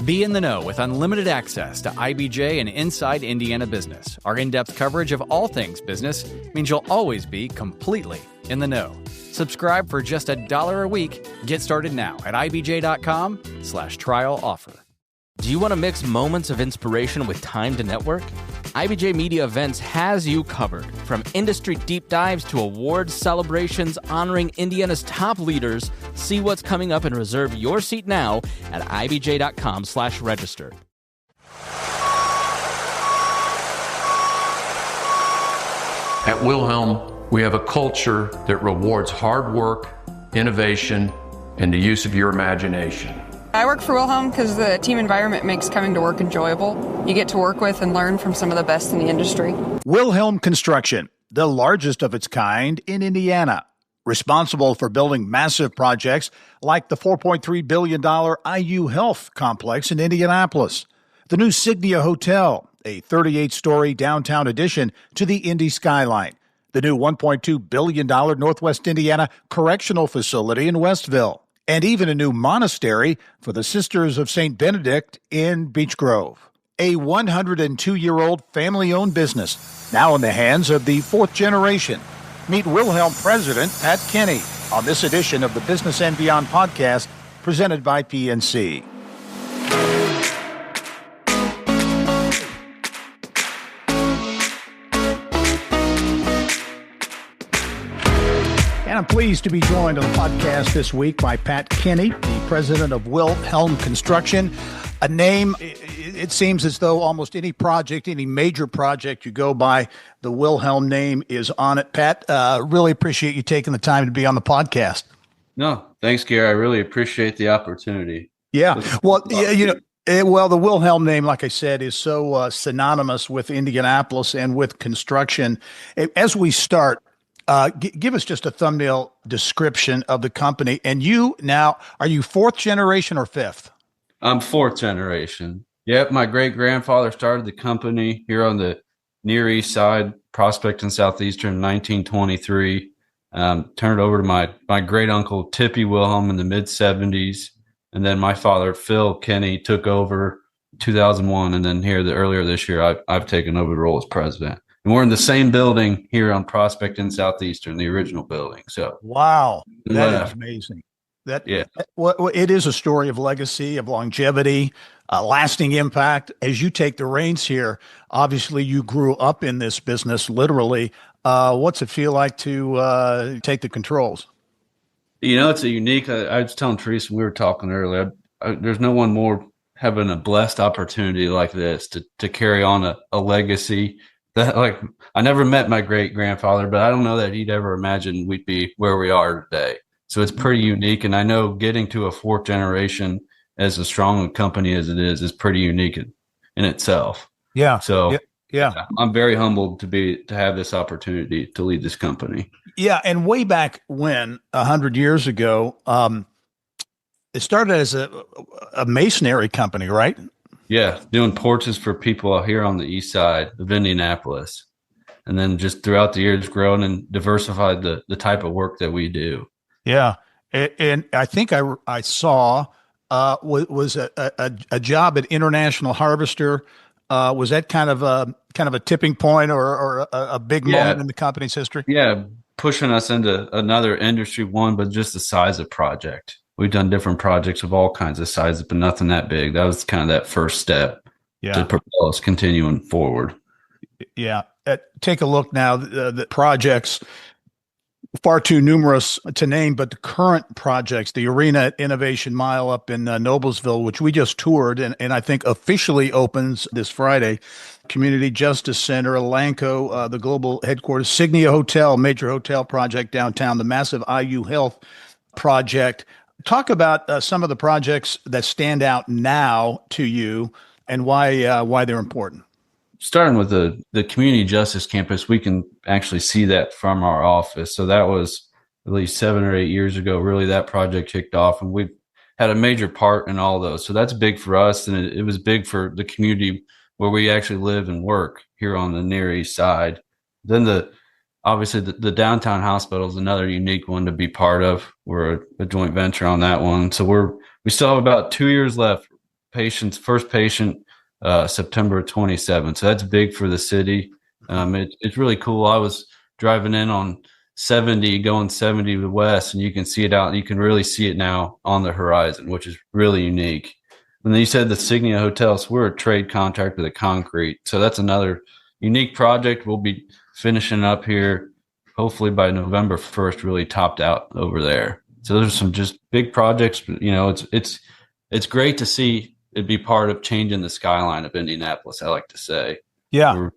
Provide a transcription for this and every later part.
Be in the know with unlimited access to IBJ and Inside Indiana Business. Our in-depth coverage of all things business means you'll always be completely in the know. Subscribe for just $1 a week. Get started now at ibj.com/trial offer. Do you want to mix moments of inspiration with time to network? IBJ Media Events has you covered. From industry deep dives to awards celebrations honoring Indiana's top leaders, see what's coming up and reserve your seat now at ibj.com/register. At Wilhelm, we have a culture that rewards hard work, innovation, and the use of your imagination. I work for Wilhelm because the team environment makes coming to work enjoyable. You get to work with and learn from some of the best in the industry. Wilhelm Construction, the largest of its kind in Indiana, responsible for building massive projects like the $4.3 billion IU Health complex in Indianapolis, the new Signia Hotel, a 38-story downtown addition to the Indy skyline, the new $1.2 billion Northwest Indiana Correctional Facility in Westville, and even a new monastery for the Sisters of St. Benedict in Beech Grove. A 102-year-old family-owned business, now in the hands of the fourth generation. Meet Wilhelm President Pat Kenney on this edition of the Business and Beyond podcast, presented by PNC. And I'm pleased to be joined on the podcast this week by Pat Kenney, the president of Wilhelm Construction, a name, it seems as though almost any project, any major project you go by, the Wilhelm name is on it. Pat, really appreciate you taking the time to be on the podcast. No, thanks, Gary. I really appreciate the opportunity. Yeah. Well, the Wilhelm name, like I said, is so synonymous with Indianapolis and with construction. As we start, give us just a thumbnail description of the company. And you now, are you fourth generation or fifth? I'm fourth generation. Yep, my great-grandfather started the company here on the Near East Side, Prospect and Southeastern in 1923. Turned it over to my great-uncle Tippy Wilhelm in the mid-'70s. And then my father, Phil Kenney, took over 2001. And then earlier this year, I've taken over the role as president. And we're in the same building here on Prospect and Southeastern, the original building. So, wow, that is amazing. It is a story of legacy, of longevity, lasting impact. As you take the reins here, obviously you grew up in this business, literally. What's it feel like to take the controls? It's a unique. I was telling Teresa, we were talking earlier. There's no one more having a blessed opportunity like this to carry on a legacy. That, I never met my great grandfather, but I don't know that he'd ever imagined we'd be where we are today. So it's pretty unique. And I know getting to a fourth generation as a strong a company as it is pretty unique in itself. Yeah. So yeah, I'm very humbled to have this opportunity to lead this company. Yeah. And way back when, 100 years ago, it started as a masonry company, right? Yeah, doing porches for people here on the east side of Indianapolis. And then just throughout the years, grown and diversified the type of work that we do. Yeah. And I think I saw was a job at International Harvester. Was that kind of a tipping point or a big moment in the company's history? Yeah, pushing us into another industry one, but just the size of project. We've done different projects of all kinds of sizes, but nothing that big. That was kind of that first step to propel us continuing forward. Yeah. Take a look now. The projects, far too numerous to name, but the current projects, the Arena Innovation Mile up in Noblesville, which we just toured and I think officially opens this Friday. Community Justice Center, Elanco, the global headquarters, Signia Hotel, major hotel project downtown, the massive IU Health project. Talk about some of the projects that stand out now to you and why they're important. Starting with the Community Justice Campus, we can actually see that from our office. So that was at least 7 or 8 years ago, really that project kicked off, and we've had a major part in all those. So that's big for us, and it was big for the community where we actually live and work here on the Near East Side. Then obviously the downtown hospital is another unique one to be part of. We're a joint venture on that one. So we still have about 2 years left first patient September 27th. So that's big for the city. It's really cool. I was driving in on 70, going 70 to the west, and you can see it out. You can really see it now on the horizon, which is really unique. And then you said the Signia Hotels, we're a trade contractor with the concrete. So that's another unique project. We'll be finishing up here hopefully by November 1st, really topped out over there. So there's some just big projects. It's great to see it be part of changing the skyline of Indianapolis, I like to say. Yeah. We're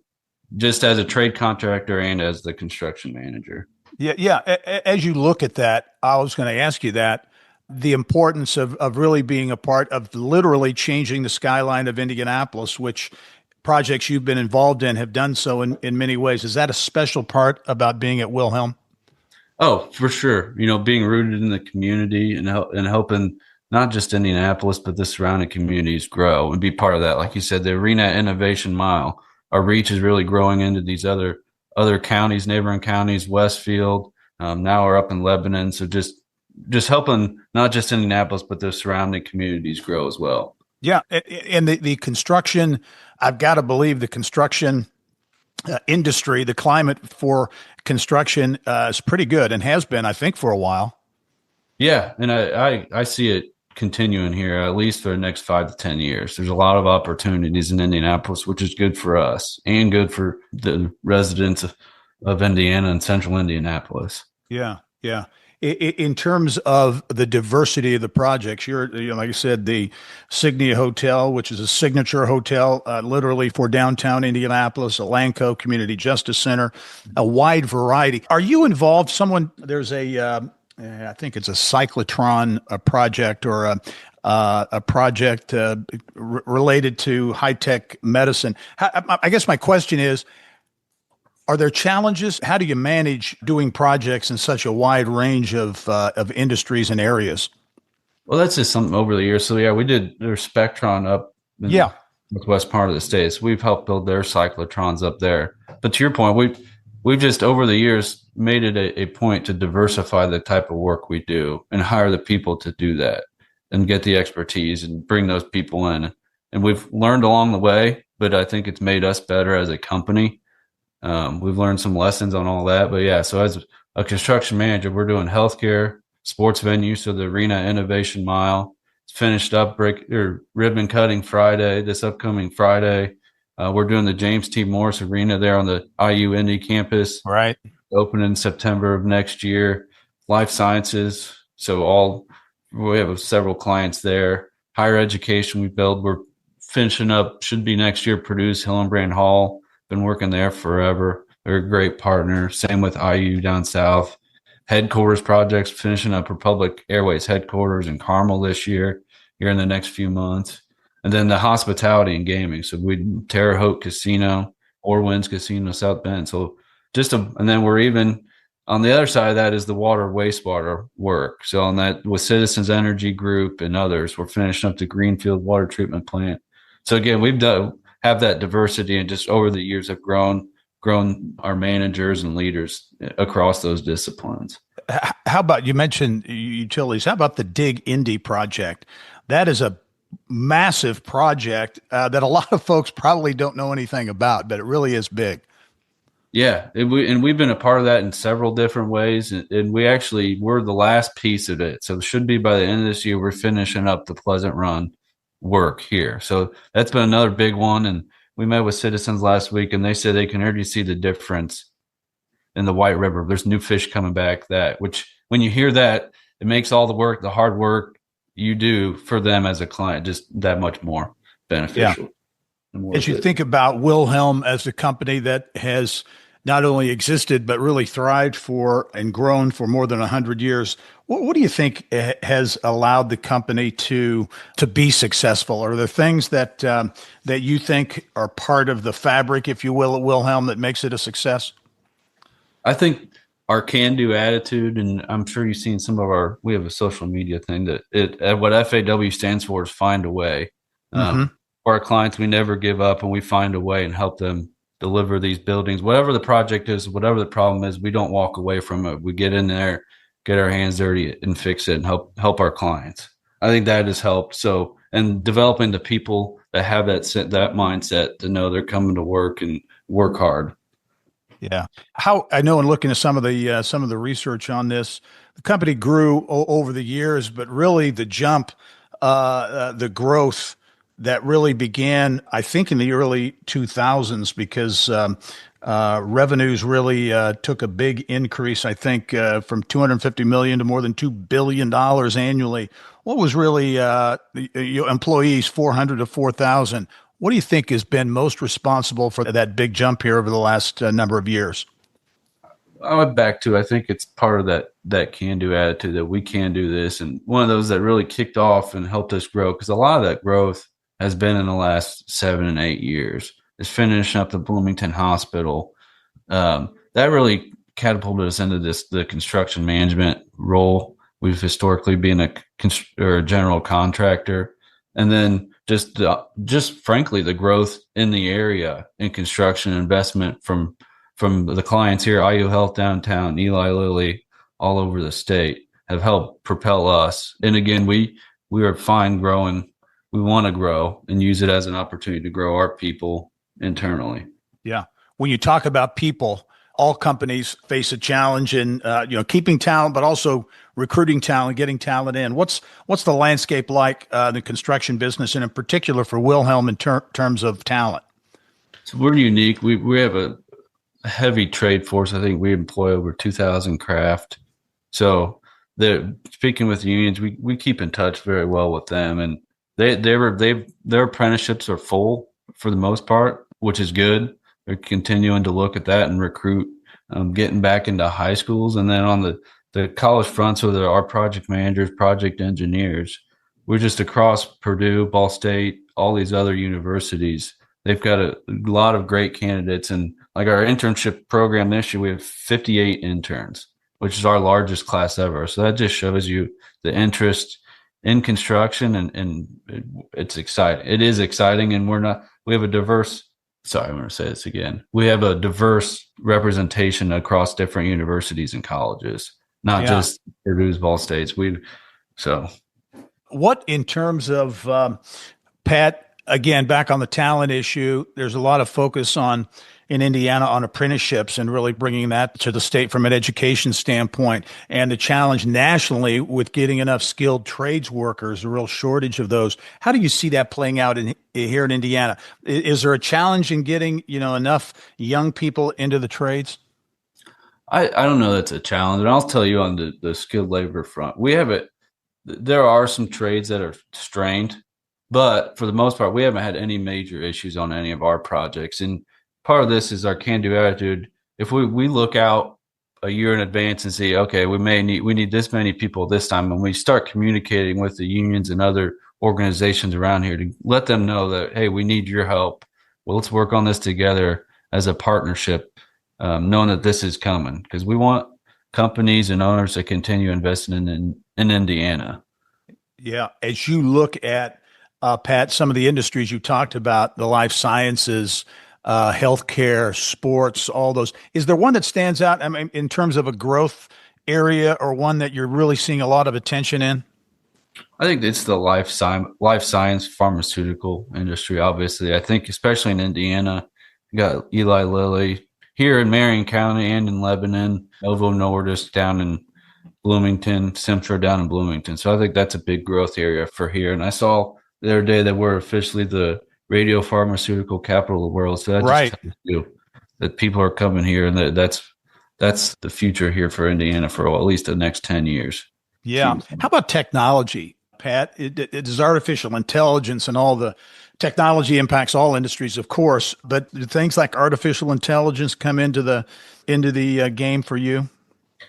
just as a trade contractor and as the construction manager. Yeah. As you look at that, I was going to ask you that, the importance of really being a part of literally changing the skyline of Indianapolis, which projects you've been involved in have done so in many ways. Is that a special part about being at Wilhelm? Oh, for sure. Being rooted in the community and helping not just Indianapolis, but the surrounding communities grow and be part of that. Like you said, the Arena Innovation Mile, our reach is really growing into these other counties, neighboring counties, Westfield. Now we're up in Lebanon. So just helping not just Indianapolis, but the surrounding communities grow as well. Yeah. And the construction, I've got to believe the construction industry, the climate for construction is pretty good and has been, I think, for a while. Yeah. And I see it continuing here, at least for the next 5 to 10 years. There's a lot of opportunities in Indianapolis, which is good for us and good for the residents of Indiana and central Indianapolis. Yeah. Yeah. In terms of the diversity of the projects, like I said, the Signia Hotel, which is a signature hotel, literally for downtown Indianapolis, a Lanco Community Justice Center, a wide variety. Are you involved? There's I think it's a cyclotron project or a project related to high-tech medicine. I guess my question is, are there challenges? How do you manage doing projects in such a wide range of industries and areas? Well, that's just something over the years. So yeah, there's Spectron up in the northwest part of the state. So we've helped build their cyclotrons up there. But to your point, we've just over the years made it a point to diversify the type of work we do and hire the people to do that and get the expertise and bring those people in. And we've learned along the way, but I think it's made us better as a company. We've learned some lessons on all that, but yeah, so as a construction manager, we're doing healthcare, sports venues. So the Arena Innovation Mile is finished up, ribbon cutting Friday, this upcoming Friday. We're doing the James T. Morris Arena there on the IU Indy campus. Right. Open in September of next year. Life sciences. So we have several clients there. Higher education we're finishing up, should be next year, Purdue's Hillenbrand Hall. Been working there forever. They're a great partner. Same with IU down south. Headquarters projects, finishing up Republic Airways headquarters in Carmel this year, here in the next few months. And then the hospitality and gaming. So Terre Haute Casino, Orwinds Casino, South Bend. So and then we're even on the other side of that is the water wastewater work. So on that with Citizens Energy Group and others, we're finishing up the Greenfield water treatment plant. So again, have that diversity, and just over the years have grown our managers and leaders across those disciplines. How about, you mentioned utilities, how about the Dig Indy project? That is a massive project that a lot of folks probably don't know anything about, but it really is big. Yeah, we've been a part of that in several different ways, and we're the last piece of it. So it should be by the end of this year, we're finishing up the Pleasant Run work here. So that's been another big one. And we met with citizens last week, and they said they can already see the difference in the White River. There's new fish coming back, which when you hear that, it makes all the hard work you do for them as a client, just that much more beneficial. Yeah. As you think about Wilhelm as a company that has not only existed, but really thrived for and grown for more than 100 years, what do you think has allowed the company to be successful? Are there things that you think are part of the fabric, if you will, at Wilhelm that makes it a success? I think our can-do attitude, and I'm sure you've seen we have a social media thing that what FAW stands for is find a way. For our clients, we never give up, and we find a way and help them deliver these buildings. Whatever the project is, whatever the problem is, we don't walk away from it. We get in there, get our hands dirty and fix it and help our clients. I think that has helped. So and developing the people that have that mindset to know they're coming to work and work hard. Yeah. How I know in looking at some of the research on this, the company grew over the years, but really the jump, the growth that really began, I think, in the early 2000s, because revenues really took a big increase. I think from 250 million to more than $2 billion annually. What was really your employees 400 to 4,000? What do you think has been most responsible for that big jump here over the last number of years? I went back to, I think it's part of that can-do attitude, that we can do this. And one of those that really kicked off and helped us grow, because a lot of that growth has been in the last 7 and 8 years, is finishing up the Bloomington Hospital. That really catapulted us into the construction management role. We've historically been a general contractor. And then just frankly, the growth in the area in construction investment from the clients here, IU Health downtown, Eli Lilly, all over the state, have helped propel us. And again, we are fine growing. We want to grow and use it as an opportunity to grow our people internally. Yeah. When you talk about people, all companies face a challenge in keeping talent, but also recruiting talent, getting talent in. What's the landscape like the construction business, and in particular for Wilhelm in terms of talent? So we're unique. We have a heavy trade force. I think we employ over 2,000 craft. So speaking with the unions, we keep in touch very well with them, and their apprenticeships are full for the most part, which is good. They're continuing to look at that and recruit, getting back into high schools. And then on the college front, so there are project managers, project engineers. We're just across Purdue, Ball State, all these other universities. They've got a lot of great candidates. And like our internship program this year, we have 58 interns, which is our largest class ever. So that just shows you the interest in construction, and it's exciting. It is exciting. And we have a diverse, sorry, I'm going to say this again. We have a diverse representation across different universities and colleges, not just Purdue's, Ball State's. What in terms of, Pat, again, back on the talent issue, there's a lot of focus in Indiana on apprenticeships and really bringing that to the state from an education standpoint, and the challenge nationally with getting enough skilled trades workers, a real shortage of those. How do you see that playing out here in Indiana? Is there a challenge in getting, enough young people into the trades? I don't know that's a challenge. And I'll tell you on the skilled labor front, there are some trades that are strained, but for the most part, we haven't had any major issues on any of our projects. And part of this is our can-do attitude. If we look out a year in advance and see, okay, we need this many people this time, and we start communicating with the unions and other organizations around here to let them know that, hey, we need your help. Well, let's work on this together as a partnership, knowing that this is coming, because we want companies and owners to continue investing in Indiana. Yeah. As you look at, Pat, some of the industries you talked about, the life sciences, healthcare, sports, all those, is there one that stands out, I mean, in terms of a growth area, or one that you're really seeing a lot of attention in? I think it's the life science pharmaceutical industry. Obviously, I think especially in Indiana, you got Eli Lilly here in Marion County and in Lebanon, Novo Nordisk down in Bloomington, Simtra down in Bloomington. So I think that's a big growth area for here. And I saw the other day that we're officially the radio pharmaceutical capital of the world. So that just tells you that people are coming here, and that's the future here for Indiana for at least the next 10 years. Yeah. How about technology, Pat? It is artificial intelligence, and all the technology impacts all industries, of course, but do things like artificial intelligence come into the game for you?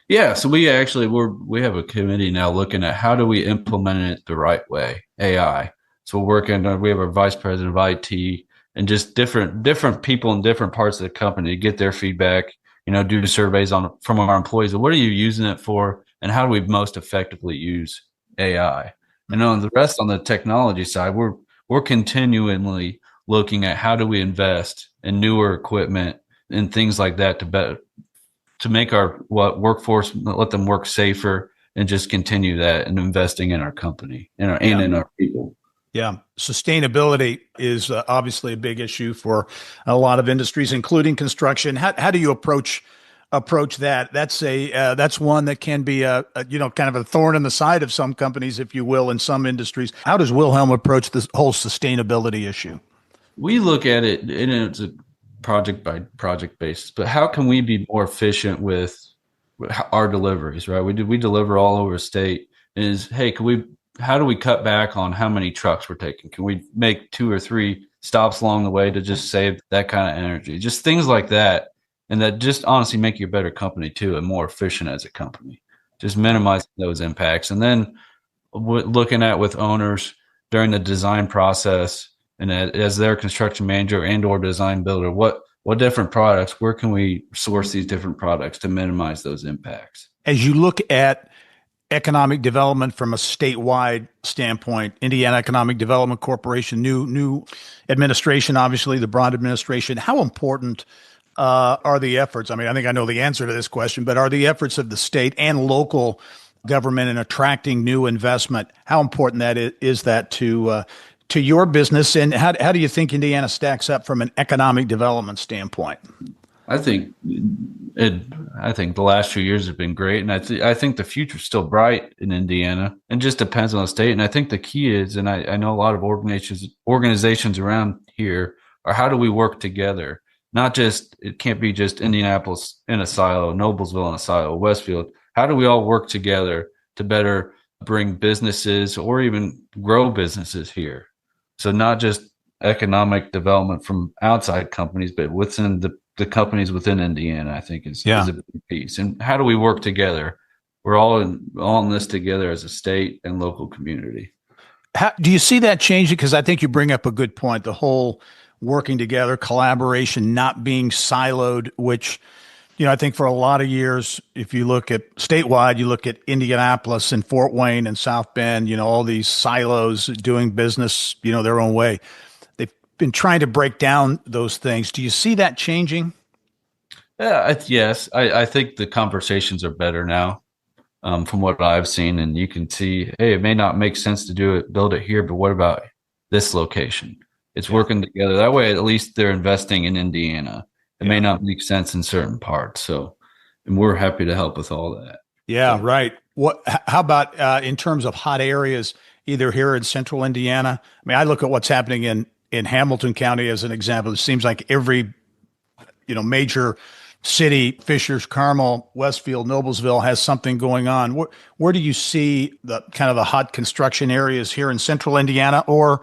Yeah. So we have a committee now looking at how do we implement it the right way, AI. So we have our vice president of IT and just different people in different parts of the company to get their feedback, do surveys from our employees. What are you using it for, and how do we most effectively use AI? And on the rest, on the technology side, we're continually looking at how do we invest in newer equipment and things like that to make our workforce, let them work safer, and just continue that and investing in our company and in our people. Yeah, sustainability is obviously a big issue for a lot of industries, including construction. How do you approach that? That's one that can be kind of a thorn in the side of some companies, if you will, in some industries. How does Wilhelm approach this whole sustainability issue? We look at it, and it's a project by project basis, but how can we be more efficient with our deliveries, right? We deliver all over the state. Hey, how do we cut back on how many trucks we're taking? Can we make 2 or 3 stops along the way to just save that kind of energy? Just things like that. And that just honestly make you a better company too, and more efficient as a company. Just minimizing those impacts. And then looking at with owners during the design process, and as their construction manager and or design builder, what different products, where can we source these different products to minimize those impacts? As you look at economic development from a statewide standpoint, Indiana Economic Development Corporation, new administration, obviously the Braun administration, how important are the efforts? I mean, I think I know the answer to this question, but are the efforts of the state and local government in attracting new investment, how important is that to your business, and how do you think Indiana stacks up from an economic development standpoint? I think the last few years have been great, and I think the future's still bright in Indiana. It just depends on the state, and I think the key is, and I know a lot of organizations around here, are how do we work together? It can't be just Indianapolis in a silo, Noblesville in a silo, Westfield. How do we all work together to better bring businesses or even grow businesses here? So not just economic development from outside companies, but within the companies within Indiana, I think is a big piece. And how do we work together? We're all in this together as a state and local community. How do you see that changing? Because I think you bring up a good point, the whole working together, collaboration, not being siloed, which, I think for a lot of years, if you look at statewide, you look at Indianapolis and Fort Wayne and South Bend, all these silos doing business, their own way. They've been trying to break down those things. Do you see that changing? Yeah, yes. I think the conversations are better now, from what I've seen, and you can see, hey, it may not make sense to build it here, but what about this location? It's working together. That way, at least they're investing in Indiana. It may not make sense in certain parts. And we're happy to help with all that. Yeah, right. How about in terms of hot areas, either here in central Indiana? I mean, I look at what's happening in Hamilton County as an example. It seems like every, major city, Fishers, Carmel, Westfield, Noblesville has something going on. Where do you see the kind of the hot construction areas here in central Indiana or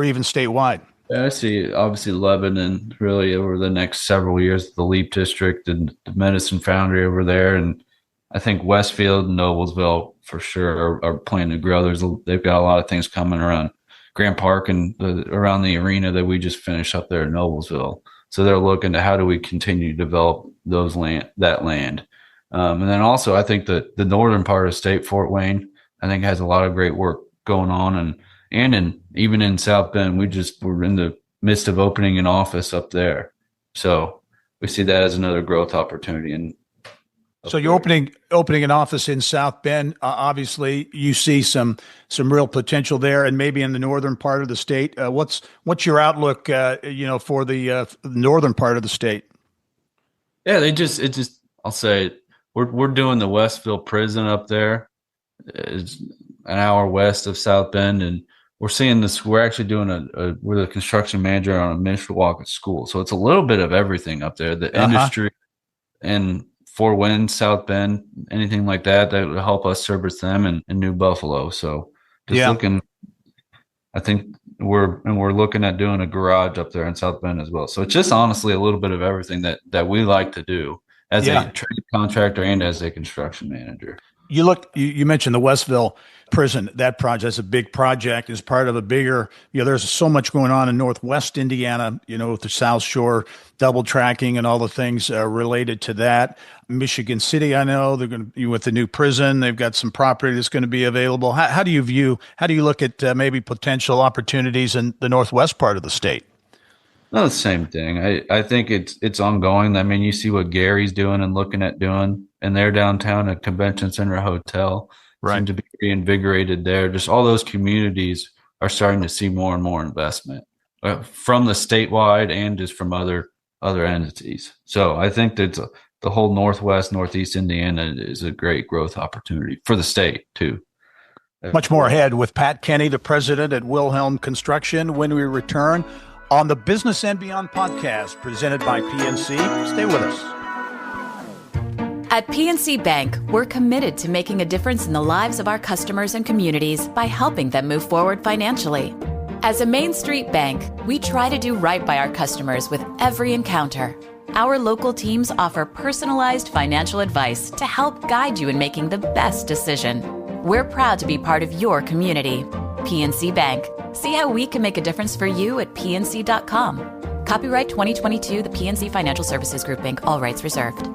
even statewide? I see obviously Lebanon really over the next several years, the Leap District and the Medicine Foundry over there. And I think Westfield and Noblesville for sure are planning to grow. They've got a lot of things coming around Grant Park and around the arena that we just finished up there in Noblesville. So they're looking to how do we continue to develop that land. And then also I think that the northern part of the state, Fort Wayne, I think has a lot of great work going on. And even in South Bend, we're in the midst of opening an office up there. So we see that as another growth opportunity. So you're opening an office in South Bend. Obviously, you see some real potential there, and maybe in the northern part of the state. What's your outlook, for the northern part of the state? Yeah, I'll say we're doing the Westville prison up there. It's an hour west of South Bend, and we're seeing this. We're actually doing we're the construction manager on a Ministry Walk at school. So it's a little bit of everything up there. The industry and Fort Wayne, South Bend, anything like that would help us service them and New Buffalo. So looking, I think we're looking at doing a garage up there in South Bend as well. So it's just honestly a little bit of everything that we like to do as a trade contractor and as a construction manager. You mentioned the Westville prison. That project is a big project, is part of a bigger, there's so much going on in Northwest Indiana, with the South Shore double tracking and all the things related to that. Michigan City, I know they're going to be with the new prison. They've got some property that's going to be available. How do you look at maybe potential opportunities in the Northwest part of the state? No, the same thing. I think it's ongoing. I mean, you see what Gary's doing and looking at doing in their downtown at Convention Center Hotel. Right. Seem to be reinvigorated there. Just all those communities are starting to see more and more investment from the statewide and just from other entities. So I think that the whole Northwest, Northeast Indiana is a great growth opportunity for the state too. Much more ahead with Pat Kenney, the president at Wilhelm Construction, when we return on the Business and Beyond podcast presented by PNC. Stay with us. At PNC Bank, we're committed to making a difference in the lives of our customers and communities by helping them move forward financially. As a Main Street bank, we try to do right by our customers with every encounter. Our local teams offer personalized financial advice to help guide you in making the best decision. We're proud to be part of your community. PNC Bank. See how we can make a difference for you at pnc.com. Copyright 2022, the PNC Financial Services Group, Inc., all rights reserved.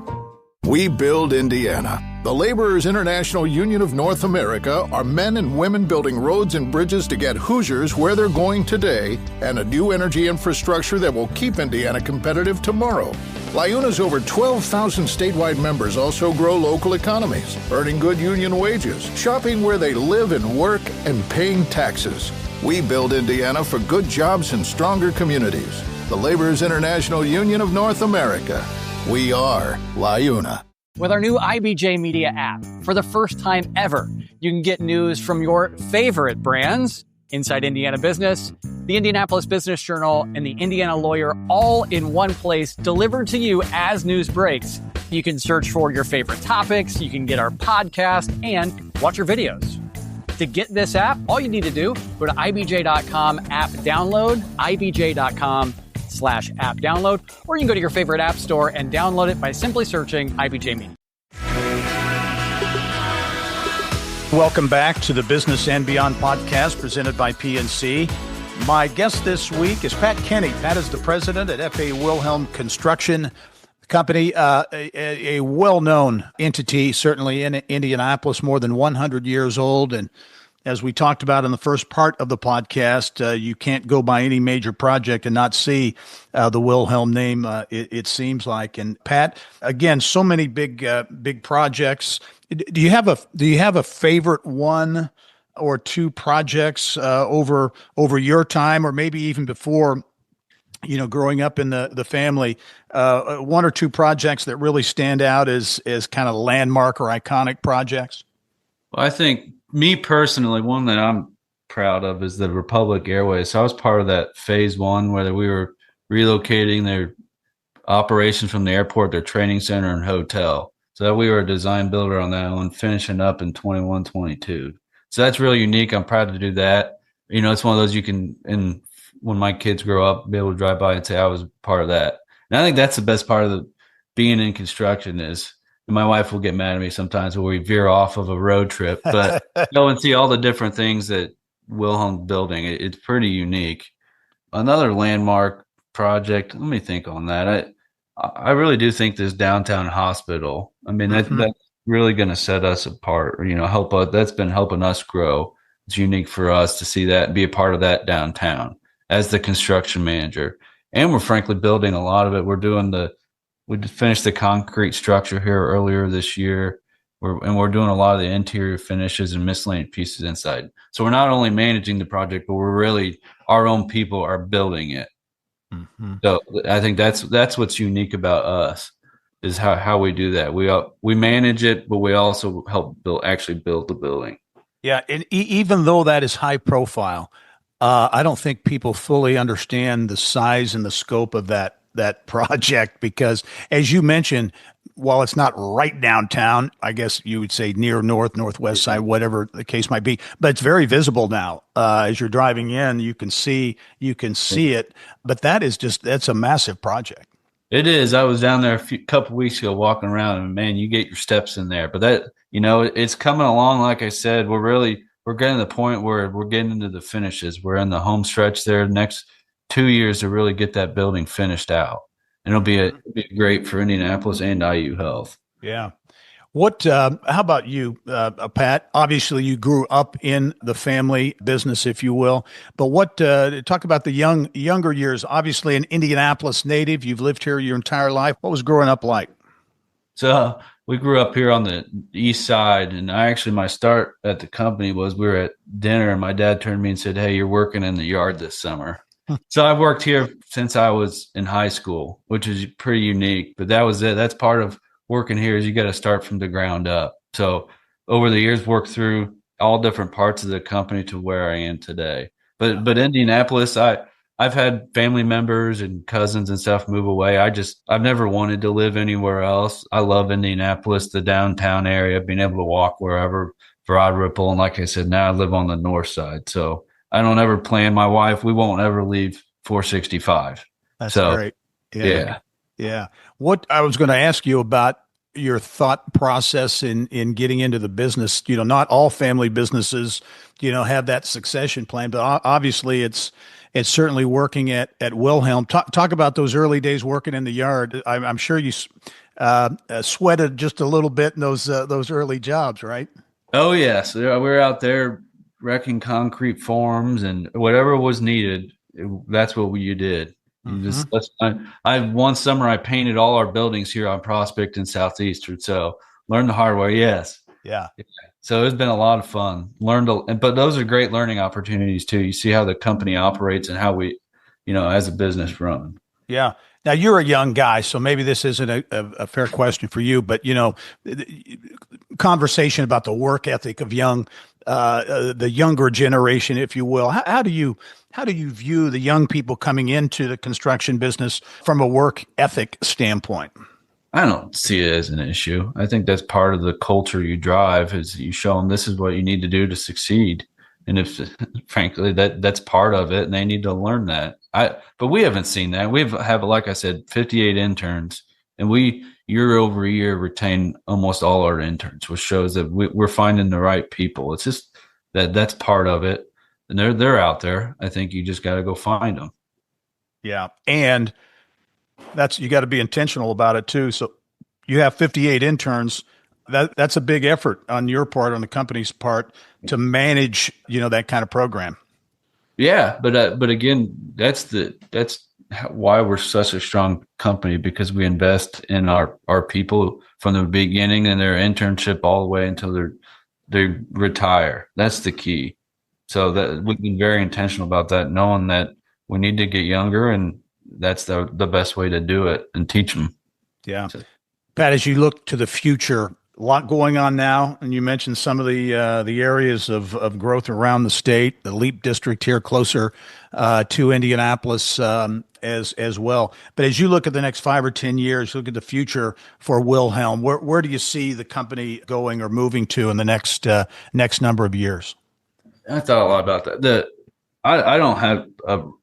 We build Indiana. The Laborers International Union of North America are men and women building roads and bridges to get Hoosiers where they're going today and a new energy infrastructure that will keep Indiana competitive tomorrow. LIUNA's over 12,000 statewide members also grow local economies, earning good union wages, shopping where they live and work, and paying taxes. We build Indiana for good jobs and stronger communities. The Laborers International Union of North America. We are LIUNA. With our new IBJ Media app, for the first time ever, you can get news from your favorite brands, Inside Indiana Business, the Indianapolis Business Journal, and the Indiana Lawyer, all in one place, delivered to you as news breaks. You can search for your favorite topics, you can get our podcast, and watch your videos. To get this app, all you need to do, go to ibj.com app download, ibj.com/app download, or you can go to your favorite app store and download it by simply searching IBJ Media. Welcome back to the Business and Beyond podcast presented by PNC. My guest this week is Pat Kenney. Pat is the president at FA Wilhelm Construction Company, a well-known entity, certainly in Indianapolis, more than 100 years old. And as we talked about in the first part of the podcast, you can't go by any major project and not see the Wilhelm name, it seems like. And Pat, again, so many big projects. Do you have a favorite one or two projects over your time, or maybe even before, growing up in the family, one or two projects that really stand out as kind of landmark or iconic projects? Well, I think me personally, one that I'm proud of is the Republic Airways. So I was part of that phase one where we were relocating their operations from the airport, their training center and hotel. So we were a design builder on that one, finishing up in 21, 22. So that's really unique. I'm proud to do that. It's one of those you can, and when my kids grow up, be able to drive by and say I was part of that. And I think that's the best part of being in construction is, and my wife will get mad at me sometimes when we veer off of a road trip, but go and see all the different things that Wilhelm building. It's pretty unique. Another landmark project, let me think on that. I really do think this downtown hospital, that's really going to set us apart, help us. That's been helping us grow. It's unique for us to see that and be a part of that downtown as the construction manager. And we're frankly building a lot of it. We finished the concrete structure here earlier this year. We're doing a lot of the interior finishes and miscellaneous pieces inside. So we're not only managing the project, but we're really, our own people are building it. Mm-hmm. So I think that's what's unique about us is how we do that. We manage it, but we also help build the building. Yeah, and even though that is high profile, I don't think people fully understand the size and the scope of that project because, as you mentioned, while it's not right downtown, I guess you would say near northwest side, whatever the case might be, but it's very visible now. As you're driving in, you can see it, but that's a massive project. It is. I was down there a couple weeks ago walking around, and man, you get your steps in there. But that, it's coming along. Like I said, we're getting to the point where we're getting into the finishes. We're in the home stretch there. Next 2 years to really get that building finished out. And it'll be great for Indianapolis and IU Health. Yeah. How about you, Pat? Obviously, you grew up in the family business, if you will. But talk about the younger years. Obviously, an Indianapolis native. You've lived here your entire life. What was growing up like? So we grew up here on the east side, and my start at the company was we were at dinner, and my dad turned to me and said, "Hey, you're working in the yard this summer." So I've worked here since I was in high school, which is pretty unique. But that was it. That's part of working here is you got to start from the ground up. So over the years, worked through all different parts of the company to where I am today. But Indianapolis, I've had family members and cousins and stuff move away. I've never wanted to live anywhere else. I love Indianapolis, the downtown area, being able to walk wherever, Broad Ripple. And like I said, now I live on the north side. So I don't ever plan. My wife, we won't ever leave 465. That's great. Yeah. What I was going to ask you about your thought process in getting into the business. Not all family businesses, have that succession plan, but obviously it's certainly working at Wilhelm. Talk about those early days working in the yard. I'm sure you sweated just a little bit in those early jobs, right? Oh yes, we were out there wrecking concrete forms and whatever was needed. That's what you did. One summer I painted all our buildings here on Prospect and Southeastern. So learned the hard way. Yes. Yeah. So it's been a lot of fun. But those are great learning opportunities too. You see how the company operates and how we, as a business run. Yeah. Now you're a young guy, so maybe this isn't a fair question for you, but conversation about the work ethic of the younger generation, if you will. How do you view the young people coming into the construction business from a work ethic standpoint? I don't see it as an issue. I think that's part of the culture you drive is you show them this is what you need to do to succeed. And if, frankly, that's part of it, and they need to learn that. But we haven't seen that. We have, like I said, 58 interns, and we year over year retain almost all our interns, which shows that we're finding the right people. It's just that's part of it, and they're out there. I think you just got to go find them. Yeah, and you got to be intentional about it too. So you have 58 interns. That's a big effort on your part, on the company's part, to manage, that kind of program. Yeah, but again, that's why we're such a strong company, because we invest in our people from the beginning and their internship all the way until they retire. That's the key. So that we've been very intentional about that, knowing that we need to get younger, and that's the best way to do it and teach them. Yeah. Pat, as you look to the future, a lot going on now, and you mentioned some of the areas of growth around the state, the LEAP district here closer to Indianapolis as well. But as you look at the next 5 or 10 years, look at the future for Wilhelm, where do you see the company going or moving to in the next number of years? I thought a lot about that. I don't have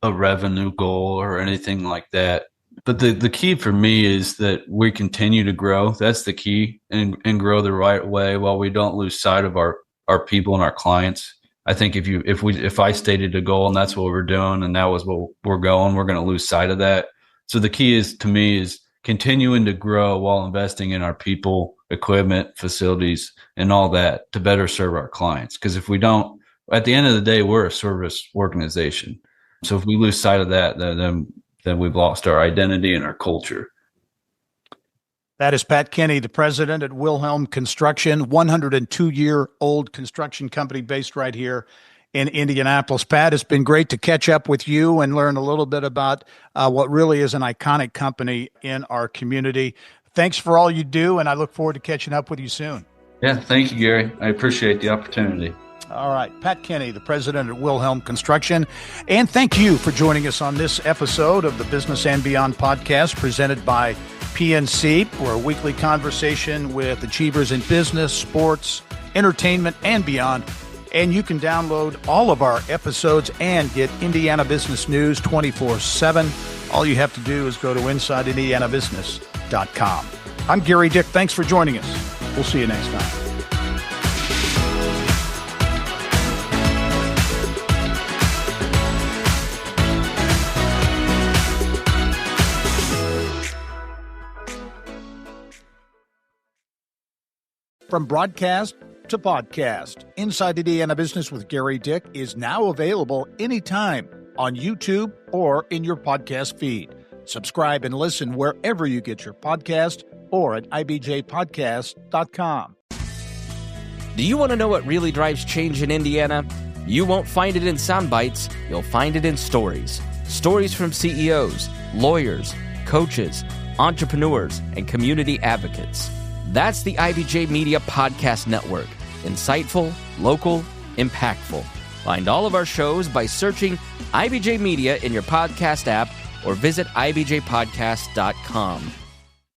a revenue goal or anything like that. But the key for me is that we continue to grow. That's the key, and grow the right way while we don't lose sight of our people and our clients. I think if I stated a goal and that's what we're doing and that was what we're going to lose sight of that. So the key is, to me, is continuing to grow while investing in our people, equipment, facilities, and all that to better serve our clients. Because if we don't, at the end of the day, we're a service organization. So if we lose sight of that, then we've lost our identity and our culture. That is Pat Kenney, the president at Wilhelm Construction, 102-year-old construction company based right here in Indianapolis. Pat, it's been great to catch up with you and learn a little bit about what really is an iconic company in our community. Thanks for all you do, and I look forward to catching up with you soon. Yeah, thank you, Gary. I appreciate the opportunity. All right. Pat Kenney, the president at Wilhelm Construction. And thank you for joining us on this episode of the Business and Beyond podcast presented by PNC. We're a weekly conversation with achievers in business, sports, entertainment, and beyond. And you can download all of our episodes and get Indiana business news 24/7. All you have to do is go to InsideIndianaBusiness.com. I'm Gary Dick. Thanks for joining us. We'll see you next time. From broadcast to podcast, Inside Indiana Business with Gary Dick is now available anytime on YouTube or in your podcast feed. Subscribe and listen wherever you get your podcast or at ibjpodcast.com. Do you want to know what really drives change in Indiana? You won't find it in sound bites, you'll find it in stories. Stories from CEOs, lawyers, coaches, entrepreneurs, and community advocates. That's the IBJ Media Podcast Network. Insightful, local, impactful. Find all of our shows by searching IBJ Media in your podcast app or visit ibjpodcast.com.